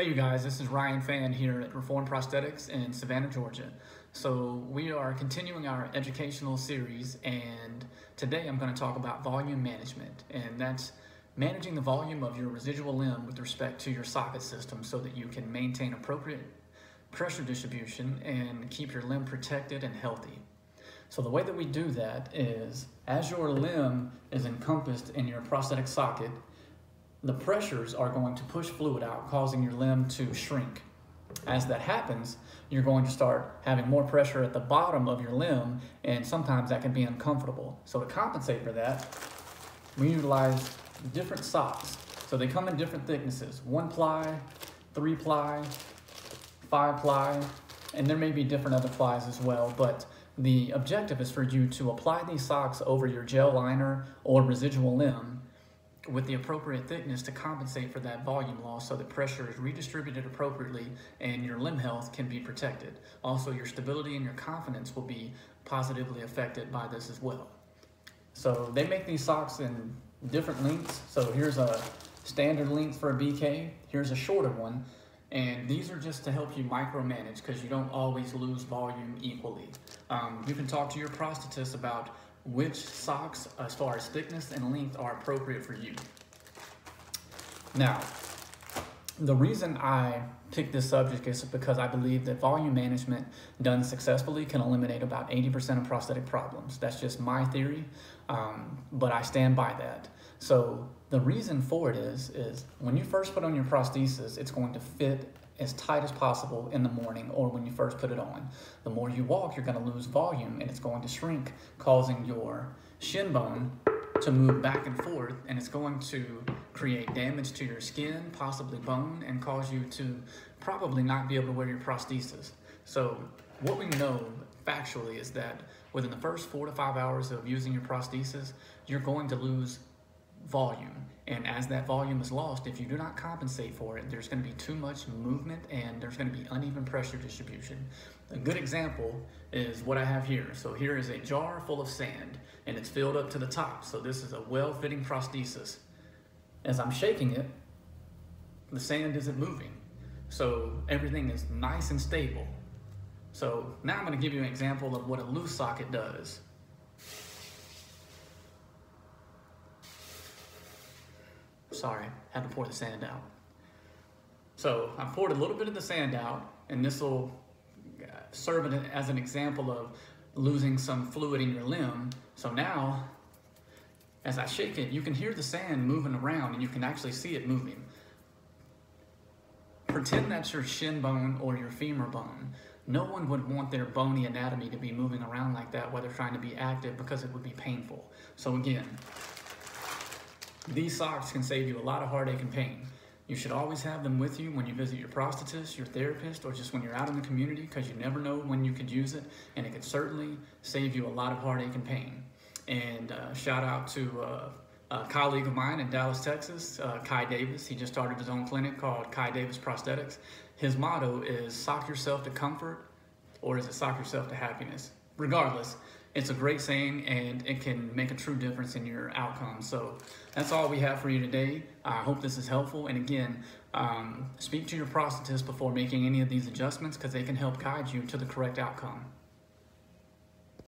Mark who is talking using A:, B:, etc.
A: Hey you guys, this is Ryan Fan here at Reform Prosthetics in Savannah, Georgia. So we are continuing our educational series, and today I'm going to talk about volume management, and that's managing the volume of your residual limb with respect to your socket system so that you can maintain appropriate pressure distribution and keep your limb protected and healthy. So the way that we do that is, as your limb is encompassed in your prosthetic socket, the pressures are going to push fluid out, causing your limb to shrink. As that happens, you're going to start having more pressure at the bottom of your limb, and sometimes that can be uncomfortable. So to compensate for that, we utilize different socks. So they come in different thicknesses: 1 ply, 3 ply, 5 ply, and there may be different other plies as well, but the objective is for you to apply these socks over your gel liner or residual limb with the appropriate thickness to compensate for that volume loss so that pressure is redistributed appropriately and your limb health can be protected. Also, your stability and your confidence will be positively affected by this as well. So they make these socks in different lengths. So here's a standard length for a BK, here's a shorter one, and these are just to help you micromanage because you don't always lose volume equally. You can talk to your prosthetist about which socks, as far as thickness and length, are appropriate for you. Now, the reason I picked this subject is because I believe that volume management done successfully can eliminate about 80% of prosthetic problems. That's just my theory, but I stand by that. So the reason for it is when you first put on your prosthesis, it's going to fit as tight as possible in the morning or when you first put it on. The more you walk, you're going to lose volume and it's going to shrink, causing your shin bone to move back and forth, and it's going to create damage to your skin, possibly bone, and cause you to probably not be able to wear your prosthesis. So what we know factually is that within the first 4 to 5 hours of using your prosthesis, you're going to lose volume, and as that volume is lost, if you do not compensate for it, there's going to be too much movement and there's going to be uneven pressure distribution. A good example is what I have here. So here is a jar full of sand and it's filled up to the top. So this is a well-fitting prosthesis. As I'm shaking it, the sand isn't moving, so everything is nice and stable. So now I'm going to give you an example of what a loose socket does. Sorry, had to pour the sand out. So I poured a little bit of the sand out, and this will serve as an example of losing some fluid in your limb. So now, as I shake it, you can hear the sand moving around, and you can actually see it moving. Pretend that's your shin bone or your femur bone. No one would want their bony anatomy to be moving around like that while they're trying to be active, because it would be painful. So again, these socks can save you a lot of heartache and pain. You should always have them with you when you visit your prosthetist, your therapist, or just when you're out in the community, because you never know when you could use it, and it could certainly save you a lot of heartache and pain. And shout out to a colleague of mine in Dallas, Texas, Kai Davis. He just started his own clinic called Kai Davis Prosthetics. His motto is sock yourself to comfort, or is it sock yourself to happiness? Regardless, it's a great saying, and it can make a true difference in your outcome. So that's all we have for you today. I hope this is helpful. And again, speak to your prosthetist before making any of these adjustments, because they can help guide you to the correct outcome.